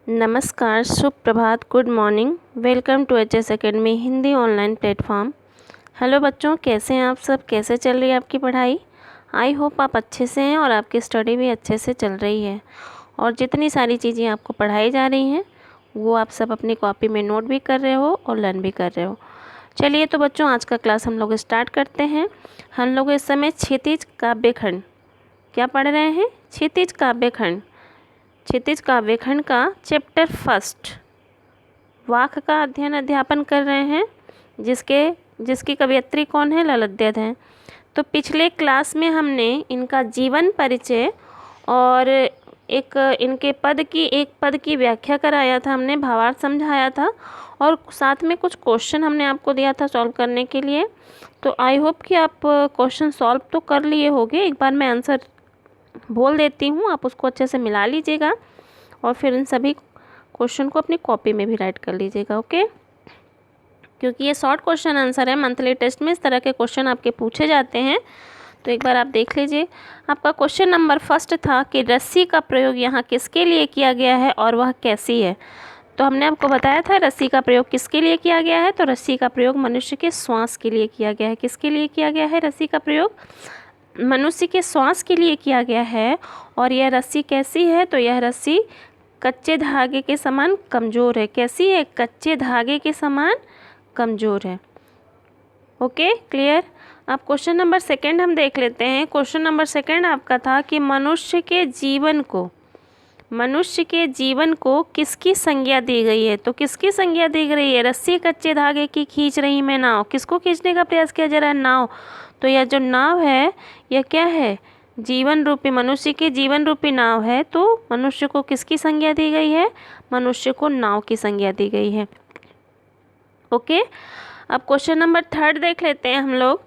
नमस्कार, शुभ प्रभात, good morning. Welcome to HS academy Hindi online platform. Hello बच्चों, कैसे हैं आप सब? कैसे चल रही है आपकी पढ़ाई? आई होप आप अच्छे से हैं और आपकी स्टडी भी अच्छे से चल रही है। और जितनी सारी चीज़ें आपको पढ़ाई जा रही हैं वो आप सब अपनी कॉपी में नोट भी कर रहे हो और लर्न भी कर रहे हो। चलिए तो बच्चों, आज का क्लास हम लोग स्टार्ट करते हैं। हम लोग इस समय क्षितिज काव्यखंड क्या पढ़ रहे हैं? क्षितिज काव्यखंड। क्षितिज काव्यखंड का चैप्टर फर्स्ट वाक का अध्यापन कर रहे हैं, जिसकी कवयित्री कौन है? ललित हैं। तो पिछले क्लास में हमने इनका जीवन परिचय और एक पद की व्याख्या कराया था, हमने भावार्थ समझाया था और साथ में कुछ क्वेश्चन हमने आपको दिया था सॉल्व करने के लिए। तो आई होप कि आप क्वेश्चन सॉल्व तो कर लिए होंगे। एक बार मैं आंसर बोल देती हूँ, आप उसको अच्छे से मिला लीजिएगा और फिर इन सभी क्वेश्चन को अपनी कॉपी में भी राइट कर लीजिएगा, ओके? क्योंकि ये शॉर्ट क्वेश्चन आंसर है। मंथली टेस्ट में इस तरह के क्वेश्चन आपके पूछे जाते हैं, तो एक बार आप देख लीजिए। आपका क्वेश्चन नंबर फर्स्ट था कि रस्सी का प्रयोग यहाँ किसके लिए किया गया है और वह कैसी है? तो हमने आपको बताया था रस्सी का प्रयोग किसके लिए किया गया है। तो रस्सी का प्रयोग मनुष्य के श्वास के लिए किया गया है। किसके लिए किया गया है रस्सी का प्रयोग? मनुष्य के श्वास के लिए किया गया है। और यह रस्सी कैसी है? तो यह रस्सी कच्चे धागे के समान कमज़ोर है। कैसी है? कच्चे धागे के समान कमज़ोर है। Okay, clear? अब क्वेश्चन नंबर सेकंड हम देख लेते हैं। क्वेश्चन नंबर सेकंड आपका था कि मनुष्य के जीवन को किसकी संज्ञा दी गई है? तो किसकी संज्ञा दी गई है? रस्सी कच्चे धागे की खींच रही मैं नाव। किसको खींचने का प्रयास किया जा रहा है? नाव। तो यह जो नाव है यह क्या है? जीवन रूपी, मनुष्य के जीवन रूपी नाव है। तो मनुष्य को किसकी संज्ञा दी गई है? मनुष्य को नाव की संज्ञा दी गई है। ओके, अब क्वेश्चन नंबर थर्ड देख लेते हैं हम लोग।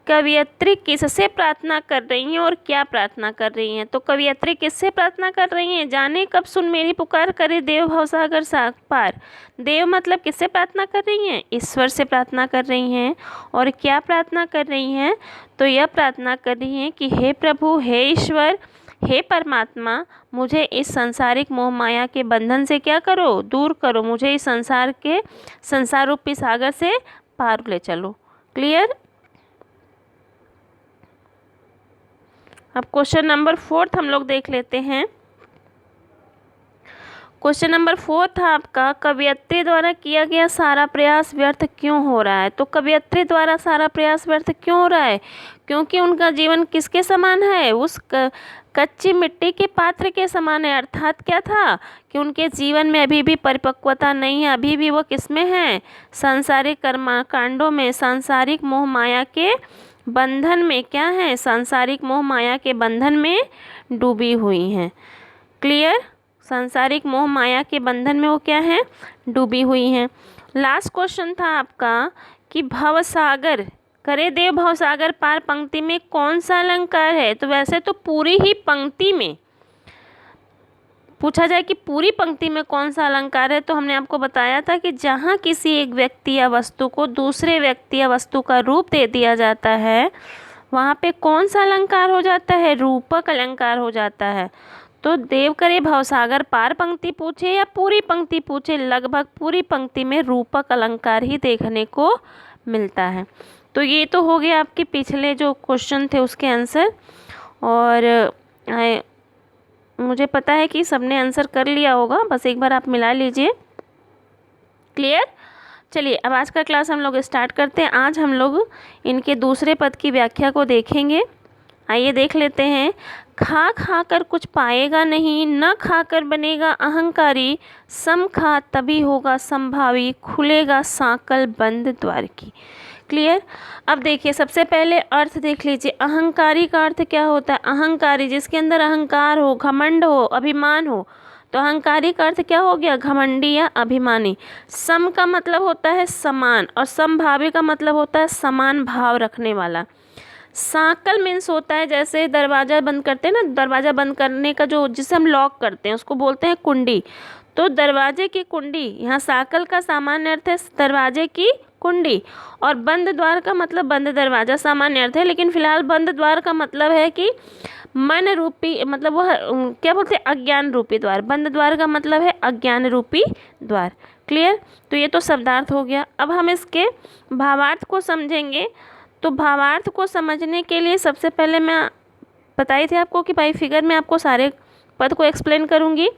कवयित्री किससे प्रार्थना कर रही हैं और क्या प्रार्थना कर रही हैं? तो कवयित्री किससे प्रार्थना कर रही हैं? जाने कब सुन मेरी पुकार, करे देव भवसागर पार। देव मतलब किससे प्रार्थना कर रही हैं? ईश्वर से प्रार्थना कर रही हैं। और क्या प्रार्थना कर रही हैं? तो यह प्रार्थना कर रही हैं कि हे प्रभु, हे ईश्वर, हे परमात्मा, मुझे इस संसारिक मोह माया के बंधन से क्या करो? दूर करो। मुझे इस संसार रूपी सागर से पार ले चलो। क्लियर? अब क्वेश्चन नंबर फोर्थ हम लोग देख लेते हैं। क्वेश्चन नंबर फोर था आपका, कवयित्री द्वारा किया गया सारा प्रयास व्यर्थ क्यों हो रहा है? तो कवयित्री द्वारा सारा प्रयास व्यर्थ क्यों हो रहा है? क्योंकि उनका जीवन किसके समान है? उस कच्ची मिट्टी के पात्र के समान है। अर्थात क्या था कि उनके जीवन में अभी भी परिपक्वता नहीं है। अभी भी वो किसमें है? सांसारिक कर्मकांडों में, सांसारिक मोह माया के बंधन में। क्या है? सांसारिक मोह माया के बंधन में डूबी हुई हैं। क्लियर? सांसारिक मोह माया के बंधन में वो क्या है? डूबी हुई हैं। लास्ट क्वेश्चन था आपका कि भवसागर, करे देव भवसागर पार पंक्ति में कौन सा अलंकार है? तो वैसे तो पूरी ही पंक्ति में पूछा जाए कि पूरी पंक्ति में कौन सा अलंकार है, तो हमने आपको बताया था कि जहाँ किसी एक व्यक्ति या वस्तु को दूसरे व्यक्ति या वस्तु का रूप दे दिया जाता है, वहाँ पे कौन सा अलंकार हो जाता है? रूपक अलंकार हो जाता है। तो देव करे भवसागर पार पंक्ति पूछे या पूरी पंक्ति पूछे, लगभग पूरी पंक्ति में रूपक अलंकार ही देखने को मिलता है। तो ये तो हो गया आपके पिछले जो क्वेश्चन थे उसके आंसर। और मुझे पता है कि सबने आंसर कर लिया होगा, बस एक बार आप मिला लीजिए। क्लियर? चलिए, अब आज का क्लास हम लोग स्टार्ट करते हैं। आज हम लोग इनके दूसरे पद की व्याख्या को देखेंगे। आइए देख लेते हैं। खा खाकर कुछ पाएगा नहीं, न खाकर बनेगा अहंकारी, सम खा तभी होगा संभावी, खुलेगा सांकल बंद द्वार की। क्लियर? अब देखिए, सबसे पहले अर्थ देख लीजिए। अहंकारी का अर्थ क्या होता है? अहंकारी, जिसके अंदर अहंकार हो, घमंड हो, अभिमान हो। तो अहंकारी का अर्थ क्या हो गया? घमंडी या अभिमानी। सम का मतलब होता है समान, और समभावी का मतलब होता है समान भाव रखने वाला। सांकल मीन्स होता है जैसे दरवाज़ा बंद करते हैं ना, दरवाज़ा बंद करने का जो जिसे हम लॉक करते हैं उसको बोलते हैं कुंडी। तो दरवाजे की कुंडी, यहाँ सांकल का सामान्य अर्थ है दरवाजे की कुंडी, और बंद द्वार का मतलब बंद दरवाज़ा सामान्य अर्थ है, लेकिन फिलहाल बंद द्वार का मतलब है कि मन रूपी, मतलब वह क्या बोलते हैं, अज्ञान रूपी द्वार। बंद द्वार का मतलब है अज्ञान रूपी द्वार। क्लियर? तो ये तो शब्दार्थ हो गया। अब हम इसके भावार्थ को समझेंगे। तो भावार्थ को समझने के लिए सबसे पहले मैं बताई थी आपको कि भाई फिगर में आपको सारे पद को एक्सप्लेन करूँगी।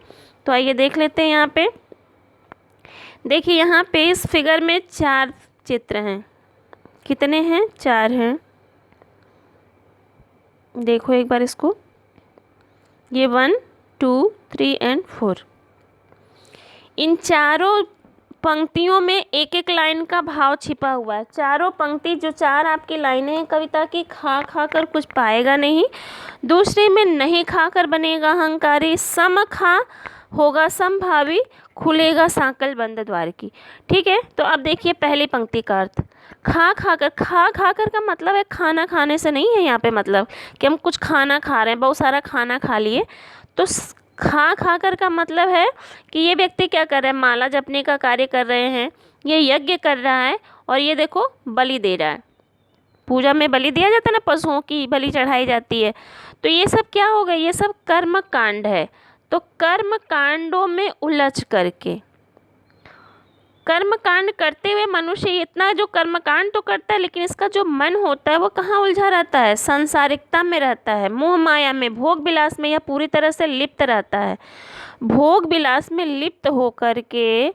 तो आइए देख लेते हैं। यहाँ पे देखिए, यहाँ पे इस फिगर में 4 चित्र हैं। कितने हैं? 4 हैं। देखो एक बार इसको, ये 1 2 3 एंड 4। इन चारों पंक्तियों में एक एक लाइन का भाव छिपा हुआ है। चारों पंक्ति, जो 4 आपकी लाइनें हैं कविता की, खा खा कर कुछ पाएगा नहीं। दूसरी में नहीं खाकर बनेगा अहंकारी, सम खा होगा संभावी, खुलेगा सांकल बंद द्वार की। ठीक है? तो अब देखिए पहली पंक्ति का अर्थ, खा खाकर। खा खाकर का मतलब है खाना खाने से नहीं है यहाँ पे, मतलब कि हम कुछ खाना खा रहे हैं, बहुत सारा खाना खा लिए। तो खा खाकर का मतलब है कि ये व्यक्ति क्या कर रहा है, माला जपने का कार्य कर रहे हैं, ये यज्ञ कर रहा है, और ये देखो बलि दे रहा है। पूजा में बलि दिया जाता है ना, पशुओं की बलि चढ़ाई जाती है। तो ये सब क्या हो गया, ये सब कर्म कांड है। तो कर्म कांडों में उलझ करके, कर्म कांड करते हुए मनुष्य इतना जो कर्म कांड तो करता है, लेकिन इसका जो मन होता है वो कहाँ उलझा रहता है, सांसारिकता में रहता है, मोह माया में, भोग विलास में, यह पूरी तरह से लिप्त रहता है। भोग विलास में लिप्त होकर के,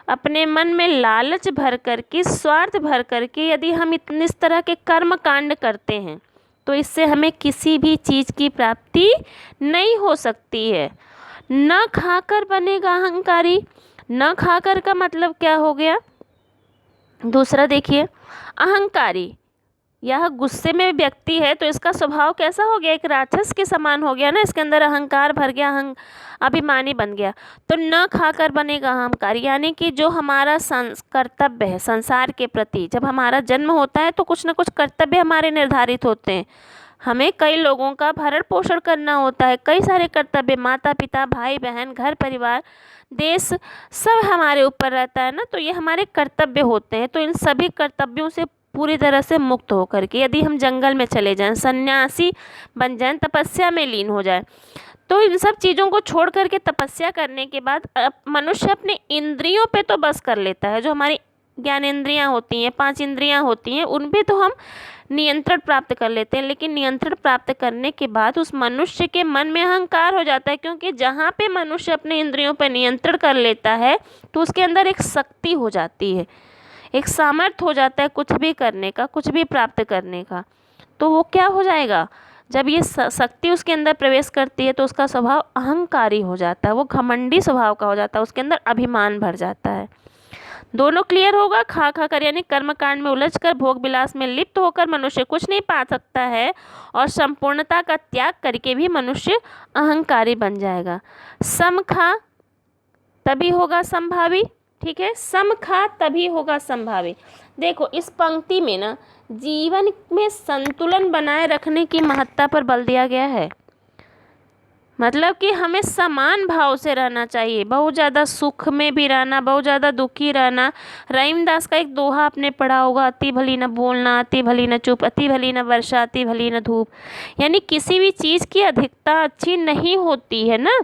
अपने मन में लालच भर करके, स्वार्थ भर करके यदि हम इस तरह के कर्म कांड करते हैं तो इससे हमें किसी भी चीज़ की प्राप्ति नहीं हो सकती है। न खाकर बनेगा अहंकारी। न खाकर का मतलब क्या हो गया? दूसरा देखिए, अहंकारी, यह गुस्से में व्यक्ति है, तो इसका स्वभाव कैसा हो गया, एक राक्षस के समान हो गया ना, इसके अंदर अहंकार भर गया, अभिमानी बन गया। तो न खाकर बनेगा अहंकारी, यानी कि जो हमारा कर्तव्य है संसार के प्रति, जब हमारा जन्म होता है तो कुछ न कुछ कर्तव्य हमारे निर्धारित होते हैं। हमें कई लोगों का भरण पोषण करना होता है, कई सारे कर्तव्य, माता पिता, भाई बहन, घर परिवार, देश, सब हमारे ऊपर रहता है ना। तो ये हमारे कर्तव्य होते हैं। तो इन सभी कर्तव्यों से पूरी तरह से मुक्त होकर के यदि हम जंगल में चले जाएं, सन्यासी बन जाएं, तपस्या में लीन हो जाएं, तो इन सब चीज़ों को छोड़ करके तपस्या करने के बाद मनुष्य अपने इंद्रियों पे तो बस कर लेता है। जो हमारी ज्ञानेंद्रियां होती हैं, 5 इंद्रियां होती हैं, उन पे तो हम नियंत्रण प्राप्त कर लेते हैं। लेकिन नियंत्रण प्राप्त करने के बाद उस मनुष्य के मन में अहंकार हो जाता है, क्योंकि जहाँ पे मनुष्य अपने इंद्रियों पर नियंत्रण कर लेता है तो उसके अंदर एक शक्ति हो जाती है, एक सामर्थ्य हो जाता है कुछ भी करने का, कुछ भी प्राप्त करने का। तो वो क्या हो जाएगा, जब ये शक्ति उसके अंदर प्रवेश करती है तो उसका स्वभाव अहंकारी हो जाता है, वो घमंडी स्वभाव का हो जाता है, उसके अंदर अभिमान भर जाता है। दोनों क्लियर होगा? खा खा कर यानी कर्मकांड में उलझकर, भोग विलास में लिप्त होकर मनुष्य कुछ नहीं पा सकता है, और संपूर्णता का त्याग करके भी मनुष्य अहंकारी बन जाएगा। सम खा तभी होगा संभावी। ठीक है, सम खा तभी होगा संभावी। देखो इस पंक्ति में ना जीवन में संतुलन बनाए रखने की महत्ता पर बल दिया गया है। मतलब कि हमें समान भाव से रहना चाहिए, बहुत ज़्यादा सुख में भी रहना, बहुत ज़्यादा दुखी रहना। रहीमदास का एक दोहा आपने पढ़ा होगा, अति भली न बोलना, अति भली न चुप, अति भली न वर्षा, अति भली न धूप। यानी किसी भी चीज़ की अधिकता अच्छी नहीं होती है ना,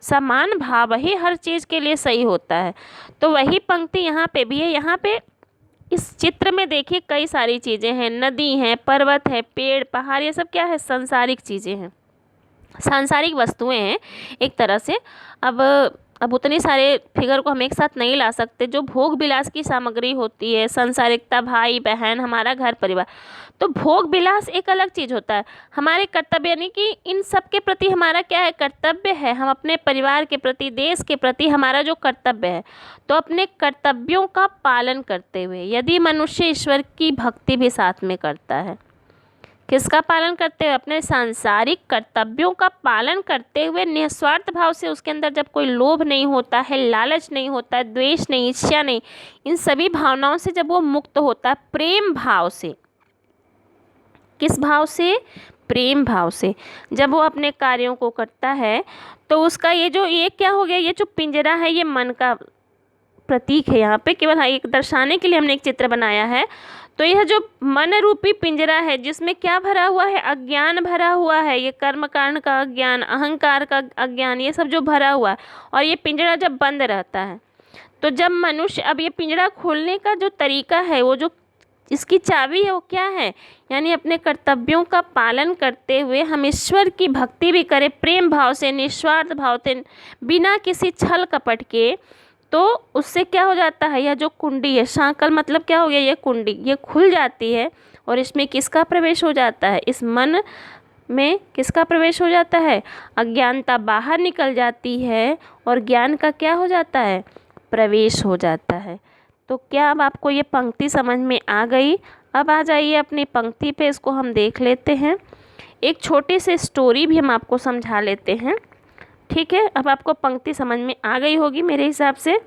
समान भाव ही हर चीज़ के लिए सही होता है। तो वही पंक्ति यहाँ पे भी है। यहाँ पे इस चित्र में देखिए कई सारी चीज़ें हैं, नदी हैं, पर्वत है, पेड़ पहाड़, ये सब क्या है, सांसारिक चीज़ें हैं, सांसारिक वस्तुएं हैं एक तरह से। अब उतने सारे फिगर को हम एक साथ नहीं ला सकते। जो भोग विलास की सामग्री होती है, सांसारिकता, भाई बहन, हमारा घर परिवार, तो भोग विलास एक अलग चीज़ होता है। हमारे कर्तव्य यानी कि इन सब के प्रति हमारा क्या है, कर्तव्य है। हम अपने परिवार के प्रति, देश के प्रति हमारा जो कर्तव्य है, तो अपने कर्तव्यों का पालन करते हुए यदि मनुष्य ईश्वर की भक्ति भी साथ में करता है, किसका पालन करते हुए, अपने सांसारिक कर्तव्यों का पालन करते हुए निस्वार्थ भाव से, उसके अंदर जब कोई लोभ नहीं होता है, लालच नहीं होता है, द्वेष नहीं, ईर्ष्या नहीं, इन सभी भावनाओं से जब वो मुक्त होता है, प्रेम भाव से, किस भाव से, प्रेम भाव से जब वो अपने कार्यों को करता है, तो उसका ये क्या हो गया, ये जो पिंजरा है ये मन का प्रतीक है यहाँ पे, केवल एक दर्शाने के लिए हमने एक चित्र बनाया है। तो यह जो मन रूपी पिंजरा है जिसमें क्या भरा हुआ है, अज्ञान भरा हुआ है, ये कर्म कांड का अज्ञान, अहंकार का अज्ञान, ये सब जो भरा हुआ है। और ये पिंजरा जब बंद रहता है तो जब मनुष्य, अब ये पिंजरा खोलने का जो तरीका है, वो जो इसकी चाबी है वो क्या है, यानी अपने कर्तव्यों का पालन करते हुए हम ईश्वर की भक्ति भी करें प्रेम भाव से, निस्वार्थ भाव से, बिना किसी छल कपट के। तो उससे क्या हो जाता है, यह जो कुंडी है, सांकल मतलब क्या हो गया, ये कुंडी, ये खुल जाती है। और इसमें किसका प्रवेश हो जाता है, इस मन में किसका प्रवेश हो जाता है, अज्ञानता बाहर निकल जाती है और ज्ञान का क्या हो जाता है, प्रवेश हो जाता है। तो क्या अब आपको ये पंक्ति समझ में आ गई? अब आ जाइए अपनी पंक्ति पे, इसको हम देख लेते हैं। एक छोटी सी स्टोरी भी हम आपको समझा लेते हैं, ठीक है। अब आपको पंक्ति समझ में आ गई होगी मेरे हिसाब से।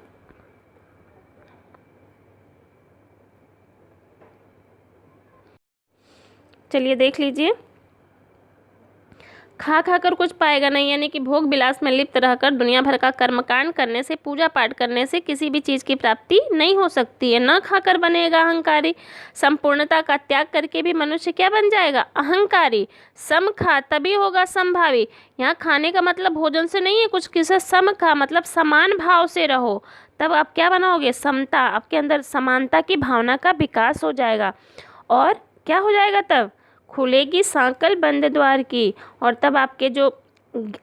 चलिए देख लीजिए। खा खा कर कुछ पाएगा नहीं, यानी कि भोग विलास में लिप्त रहकर दुनिया भर का कर्मकांड करने से, पूजा पाठ करने से किसी भी चीज़ की प्राप्ति नहीं हो सकती है। न खाकर बनेगा अहंकारी, संपूर्णता का त्याग करके भी मनुष्य क्या बन जाएगा, अहंकारी। सम खा तभी होगा समभावी। यहाँ खाने का मतलब भोजन से नहीं है, कुछ किसे सम खा मतलब समान भाव से रहो, तब आप क्या बनाओगे, समता, आपके अंदर समानता की भावना का विकास हो जाएगा। और क्या हो जाएगा, तब खुलेगी सांकल बंद द्वार की, और तब आपके जो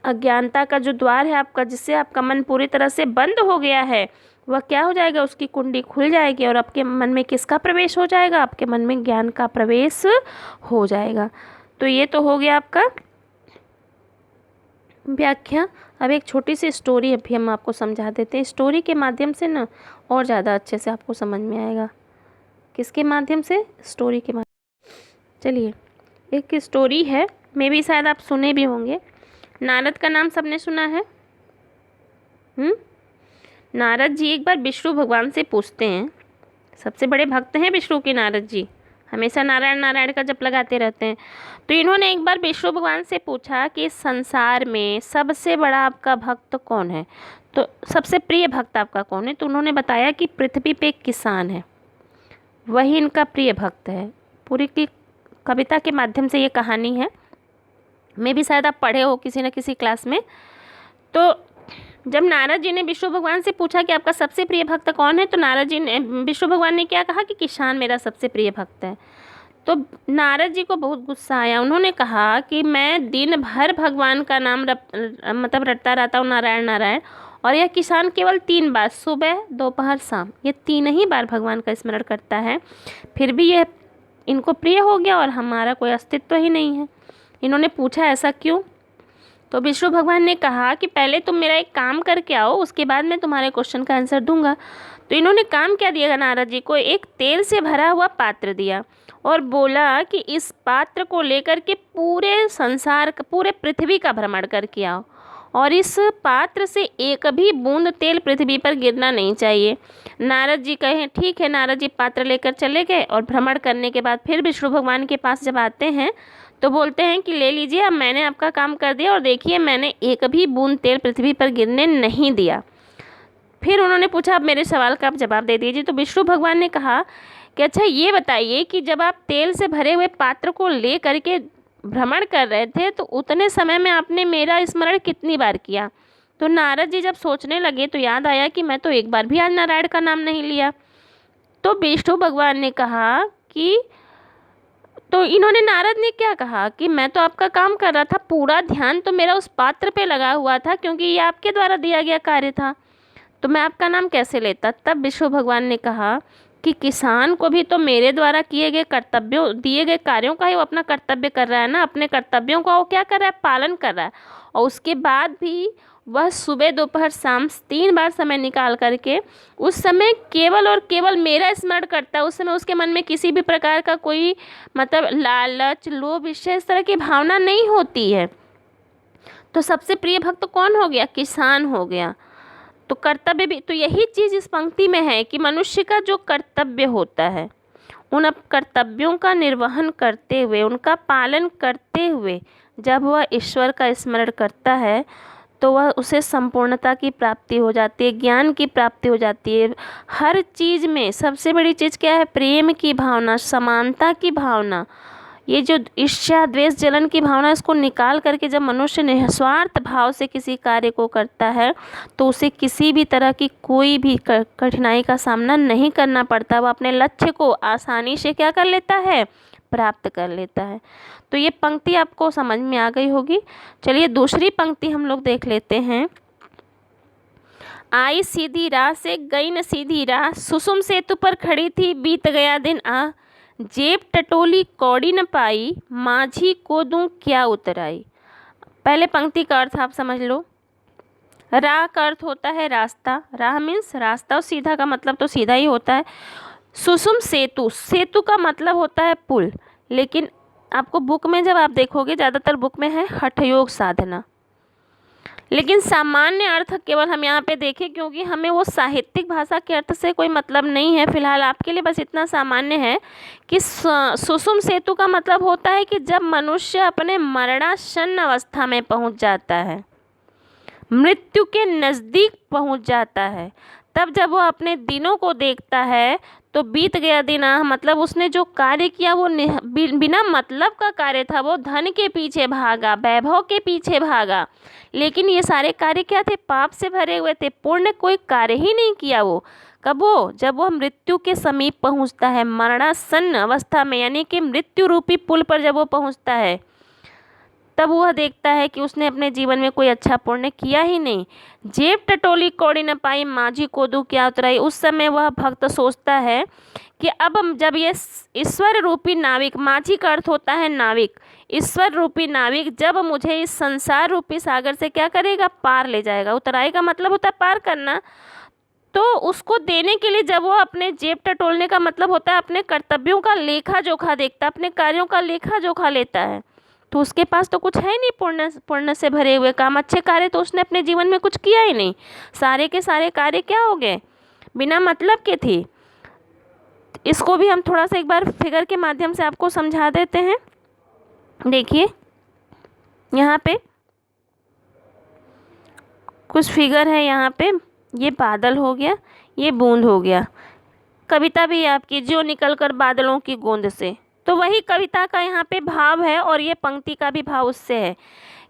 अज्ञानता का जो द्वार है आपका, जिससे आपका मन पूरी तरह से बंद हो गया है, वह क्या हो जाएगा, उसकी कुंडी खुल जाएगी और आपके मन में किसका प्रवेश हो जाएगा, आपके मन में ज्ञान का प्रवेश हो जाएगा। तो ये तो हो गया आपका व्याख्या। अब एक छोटी सी स्टोरी अभी हम आपको समझा देते हैं। स्टोरी के माध्यम से ना और ज़्यादा अच्छे से आपको समझ में आएगा। किसके माध्यम से, स्टोरी के माध्यम। चलिए एक स्टोरी है, मे भी शायद आप सुने भी होंगे। नारद का नाम सबने सुना है। नारद जी एक बार विष्णु भगवान से पूछते हैं, सबसे बड़े भक्त हैं विष्णु के नारद जी, हमेशा नारायण नारायण का जप लगाते रहते हैं। तो इन्होंने एक बार विष्णु भगवान से पूछा कि संसार में सबसे बड़ा आपका भक्त कौन है, तो सबसे प्रिय भक्त आपका कौन है। तो उन्होंने बताया कि पृथ्वी पे एक किसान है, वही इनका प्रिय भक्त है। पूरी की कविता के माध्यम से ये कहानी है, मैं भी शायद आप पढ़े हो किसी न किसी क्लास में। तो जब नारद जी ने विष्णु भगवान से पूछा कि आपका सबसे प्रिय भक्त कौन है, तो नारद जी ने, विष्णु भगवान ने क्या कहा कि किसान मेरा सबसे प्रिय भक्त है। तो नारद जी को बहुत गुस्सा आया। उन्होंने कहा कि मैं दिन भर भगवान का नाम मतलब रटता रहता हूँ, नारायण नारायण, और यह किसान केवल 3 बार, सुबह दोपहर शाम, ये 3 ही बार भगवान का स्मरण करता है, फिर भी यह इनको प्रिय हो गया और हमारा कोई अस्तित्व ही नहीं है। इन्होंने पूछा ऐसा क्यों? तो विष्णु भगवान ने कहा कि पहले तुम मेरा एक काम करके आओ, उसके बाद मैं तुम्हारे क्वेश्चन का आंसर दूंगा। तो इन्होंने काम क्या दिया नारद जी को, एक तेल से भरा हुआ पात्र दिया और बोला कि इस पात्र को लेकर के पूरे संसार का, पूरे पृथ्वी का भ्रमण करके आओ, और इस पात्र से एक भी बूंद तेल पृथ्वी पर गिरना नहीं चाहिए। नारद जी कहे ठीक है। नारद जी पात्र लेकर चले गए और भ्रमण करने के बाद फिर विष्णु भगवान के पास जब आते हैं तो बोलते हैं कि ले लीजिए, अब मैंने आपका काम कर दिया और देखिए मैंने एक भी बूंद तेल पृथ्वी पर गिरने नहीं दिया। फिर उन्होंने पूछा अब मेरे सवाल का आप जवाब दे दीजिए। तो विष्णु भगवान ने कहा कि अच्छा ये बताइए कि जब आप तेल से भरे हुए पात्र को ले करके भ्रमण कर रहे थे तो उतने समय में आपने मेरा स्मरण कितनी बार किया। तो नारद जी जब सोचने लगे तो याद आया कि मैं तो एक बार भी आज नारायण का नाम नहीं लिया। तो विष्णु भगवान ने कहा कि, तो इन्होंने, नारद ने क्या कहा कि मैं तो आपका काम कर रहा था, पूरा ध्यान तो मेरा उस पात्र पे लगा हुआ था क्योंकि ये आपके द्वारा दिया गया कार्य था, तो मैं आपका नाम कैसे लेता। तब विष्णु भगवान ने कहा कि किसान को भी तो मेरे द्वारा किए गए कर्तव्यों, दिए गए कार्यों का ही वो अपना कर्तव्य कर रहा है ना, अपने कर्तव्यों का वो क्या कर रहा है, पालन कर रहा है। और उसके बाद भी वह सुबह दोपहर शाम 3 बार समय निकाल करके उस समय केवल और केवल मेरा स्मरण करता है। उस समय उसके मन में किसी भी प्रकार का कोई मतलब लालच, लोभ, इस तरह की भावना नहीं होती है। तो सबसे प्रिय भक्त कौन हो गया, किसान हो गया। तो कर्तव्य भी, तो यही चीज़ इस पंक्ति में है कि मनुष्य का जो कर्तव्य होता है, उन कर्तव्यों का निर्वहन करते हुए, उनका पालन करते हुए जब वह ईश्वर का स्मरण करता है तो वह उसे संपूर्णता की प्राप्ति हो जाती है, ज्ञान की प्राप्ति हो जाती है। हर चीज़ में सबसे बड़ी चीज़ क्या है? प्रेम की भावना, समानता की भावना। ये जो ईर्ष्या, द्वेष, जलन की भावना, इसको निकाल करके जब मनुष्य निस्वार्थ भाव से किसी कार्य को करता है तो उसे किसी भी तरह की कोई भी कठिनाई का सामना नहीं करना पड़ता। वह अपने लक्ष्य को आसानी से क्या कर लेता है? प्राप्त कर लेता है। तो ये पंक्ति आपको समझ में आ गई होगी। चलिए दूसरी पंक्ति हम लोग देख लेते हैं। आई सीधी राह से गई न सीधी राह, सुसुम सेतु पर खड़ी थी बीत गया दिन आ, जेब टटोली कौड़ी न पाई, माझी को दूं क्या उतराई। पहले पंक्ति का अर्थ आप समझ लो। राह का अर्थ होता है रास्ता, राह मीन्स रास्ता, और सीधा का मतलब तो सीधा ही होता है। सुसुम सेतु, सेतु का मतलब होता है पुल, लेकिन आपको बुक में जब आप देखोगे ज़्यादातर बुक में है हठयोग साधना, लेकिन सामान्य अर्थ केवल हम यहाँ पे देखें क्योंकि हमें वो साहित्यिक भाषा के अर्थ से कोई मतलब नहीं है। फिलहाल आपके लिए बस इतना सामान्य है कि सुसुम सेतु का मतलब होता है कि जब मनुष्य अपने मरणासन्न अवस्था में पहुँच जाता है, मृत्यु के नज़दीक पहुँच जाता है, तब जब वो अपने दिनों को देखता है तो बीत गया दिन मतलब उसने जो कार्य किया वो बिना मतलब का कार्य था। वो धन के पीछे भागा, वैभव के पीछे भागा, लेकिन ये सारे कार्य क्या थे? पाप से भरे हुए थे। पुण्य कोई कार्य ही नहीं किया वो। कब? वो जब वो मृत्यु के समीप पहुंचता है, मरणासन्न अवस्था में, यानी कि मृत्यु रूपी पुल पर जब वो पहुंचता है, तब वह देखता है कि उसने अपने जीवन में कोई अच्छा पुण्य किया ही नहीं। जेब टटोली कौड़ी न पाई, माझी को दूं क्या उतराई। उस समय वह भक्त सोचता है कि अब जब ये ईश्वर रूपी नाविक, माझी का अर्थ होता है नाविक, ईश्वर रूपी नाविक जब मुझे इस संसार रूपी सागर से क्या करेगा? पार ले जाएगा। उतराई का मतलब होता है पार करना। तो उसको देने के लिए जब वो अपने जेब टटोलने का मतलब होता है अपने कर्तव्यों का लेखा जोखा देखता, अपने कार्यों का लेखा जोखा लेता है, तो उसके पास तो कुछ है नहीं पुण्य से भरे हुए काम, अच्छे कार्य तो उसने अपने जीवन में कुछ किया ही नहीं। सारे के सारे कार्य क्या हो गए? बिना मतलब के थे। इसको भी हम थोड़ा सा एक बार फिगर के माध्यम से आपको समझा देते हैं। देखिए यहाँ पे कुछ फिगर है। यहाँ पे ये बादल हो गया, ये बूंद हो गया। कविता भी आपकी जो निकल कर बादलों की गूंद से, तो वही कविता का यहाँ पे भाव है और ये पंक्ति का भी भाव उससे है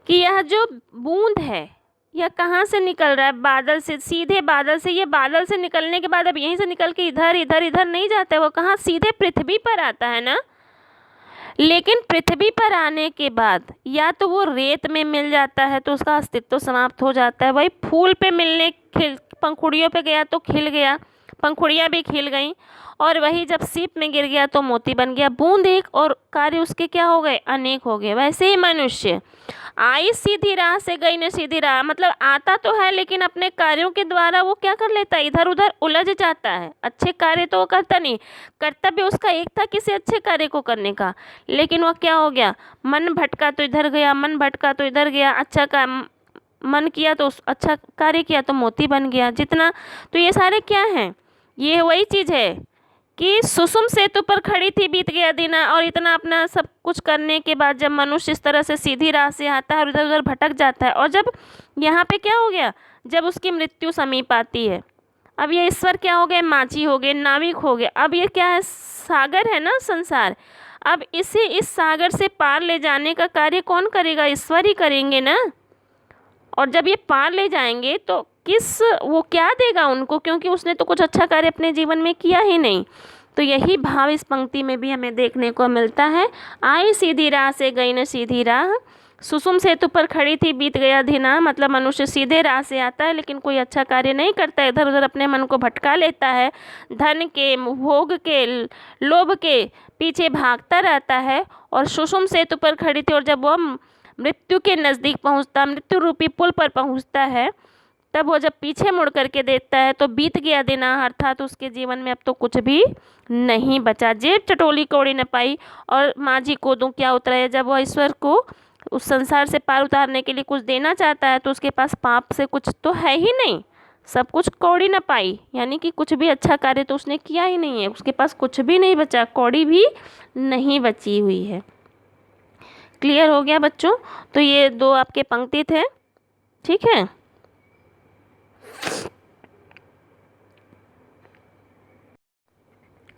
कि यह जो बूंद है यह कहाँ से निकल रहा है? बादल से, सीधे बादल से। ये बादल से निकलने के बाद अब यहीं से निकल के इधर इधर इधर नहीं जाता है, वो कहाँ? सीधे पृथ्वी पर आता है ना। लेकिन पृथ्वी पर आने के बाद या तो वो रेत में मिल जाता है तो उसका अस्तित्व समाप्त हो जाता है। वही फूल पे मिलने, पंखुड़ियों पे गया तो खिल गया, पंखुड़ियाँ भी खिल गईं, और वही जब सीप में गिर गया तो मोती बन गया। बूंद एक और कार्य उसके क्या हो गए? अनेक हो गए। वैसे ही मनुष्य आई सीधी राह से गई न सीधी राह, मतलब आता तो है लेकिन अपने कार्यों के द्वारा वो क्या कर लेता है? इधर उधर उलझ जाता है। अच्छे कार्य तो वो करता नहीं, कर्तव्य उसका एक था किसी अच्छे कार्य को करने का, लेकिन वह क्या हो गया? मन भटका तो इधर गया, मन भटका तो इधर गया। अच्छा का मन किया तो अच्छा कार्य किया तो मोती बन गया। जितना तो ये सारे क्या हैं? ये वही चीज़ है कि सुसुम सेतु पर खड़ी थी बीत गया दिन, और इतना अपना सब कुछ करने के बाद जब मनुष्य इस तरह से सीधी राह से आता है और इधर उधर भटक जाता है, और जब यहाँ पे क्या हो गया? जब उसकी मृत्यु समीप आती है, अब ये ईश्वर क्या हो गए? माझी हो गए, नाविक हो गए। अब ये क्या है? सागर है ना संसार। अब इसे इस सागर से पार ले जाने का कार्य कौन करेगा? ईश्वर ही करेंगे ना। और जब ये पार ले जाएंगे तो वो क्या देगा उनको? क्योंकि उसने तो कुछ अच्छा कार्य अपने जीवन में किया ही नहीं। तो यही भाव इस पंक्ति में भी हमें देखने को मिलता है। आई सीधी राह से गई न सीधी राह, सुसुम सेतु पर खड़ी थी बीत गया दिन। मतलब मनुष्य सीधे राह से आता है लेकिन कोई अच्छा कार्य नहीं करता, इधर उधर अपने मन को भटका लेता है, धन के, भोग के, लोभ के पीछे भागता रहता है। और सुसुम सेतु पर खड़ी थी, और जब वो मृत्यु के नज़दीक पहुंचता, मृत्यु रूपी पुल पर पहुंचता है, तब वो जब पीछे मुड़ करके देखता है तो बीत गया दिन, अर्थात उसके जीवन में अब तो कुछ भी नहीं बचा। जेब टटोली कौड़ी न पाई, और माझी को दूं क्या उतराया। जब वह ईश्वर को उस संसार से पार उतारने के लिए कुछ देना चाहता है तो उसके पास पाप से कुछ तो है ही नहीं, सब कुछ कौड़ी न पाई, यानी कि कुछ भी अच्छा कार्य तो उसने किया ही नहीं है, उसके पास कुछ भी नहीं बचा, कौड़ी भी नहीं बची हुई है। क्लियर हो गया बच्चों? तो ये दो आपके पंक्ति थे। ठीक है।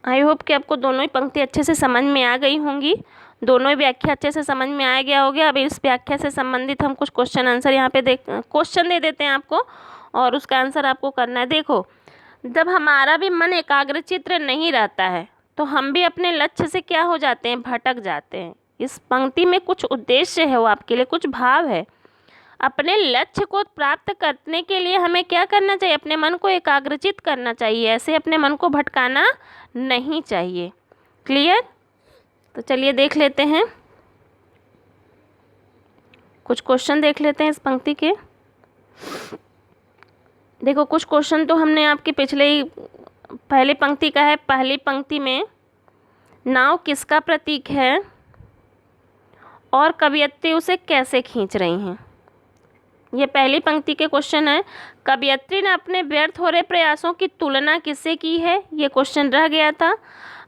आई होप कि आपको दोनों ही पंक्ति अच्छे से समझ में आ गई होंगी, दोनों ही व्याख्या अच्छे से समझ में आ गया होगा। अब इस व्याख्या से संबंधित हम कुछ क्वेश्चन आंसर यहाँ पे क्वेश्चन दे देते हैं आपको और उसका आंसर आपको करना है। देखो, जब हमारा भी मन एकाग्रचित्त नहीं रहता है तो हम भी अपने लक्ष्य से क्या हो जाते हैं, भटक जाते हैं। इस पंक्ति में कुछ उद्देश्य है, वो आपके लिए कुछ भाव है। अपने लक्ष्य को प्राप्त करने के लिए हमें क्या करना चाहिए, अपने मन को एकाग्रचित्त करना चाहिए, ऐसे अपने मन को भटकाना नहीं चाहिए। क्लियर? तो चलिए देख लेते हैं, कुछ क्वेश्चन देख लेते हैं इस पंक्ति के। देखो, कुछ क्वेश्चन तो हमने आपके पिछले ही पहली पंक्ति का है। पहली पंक्ति में नाव किसका प्रतीक है और कवयित्री उसे कैसे खींच रही हैं, ये पहली पंक्ति के क्वेश्चन है। कवयित्री ने अपने व्यर्थ हो रहे प्रयासों की तुलना किससे की है, ये क्वेश्चन रह गया था।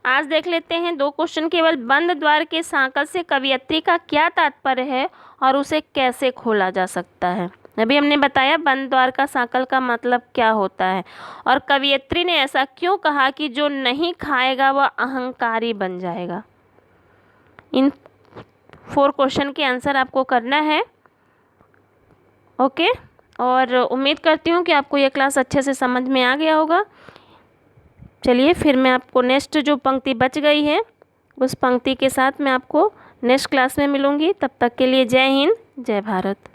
आज देख लेते हैं दो क्वेश्चन केवल। बंद द्वार के सांकल से कवयित्री का क्या तात्पर्य है और उसे कैसे खोला जा सकता है। अभी हमने बताया बंद द्वार का सांकल का मतलब क्या होता है, और कवयित्री ने ऐसा क्यों कहा कि जो नहीं खाएगा वह अहंकारी बन जाएगा। इन 4 क्वेश्चन के आंसर आपको करना है। ओके, और उम्मीद करती हूँ कि आपको ये क्लास अच्छे से समझ में आ गया होगा। चलिए फिर मैं आपको नेक्स्ट जो पंक्ति बच गई है उस पंक्ति के साथ मैं आपको नेक्स्ट क्लास में मिलूँगी। तब तक के लिए जय हिंद, जय भारत।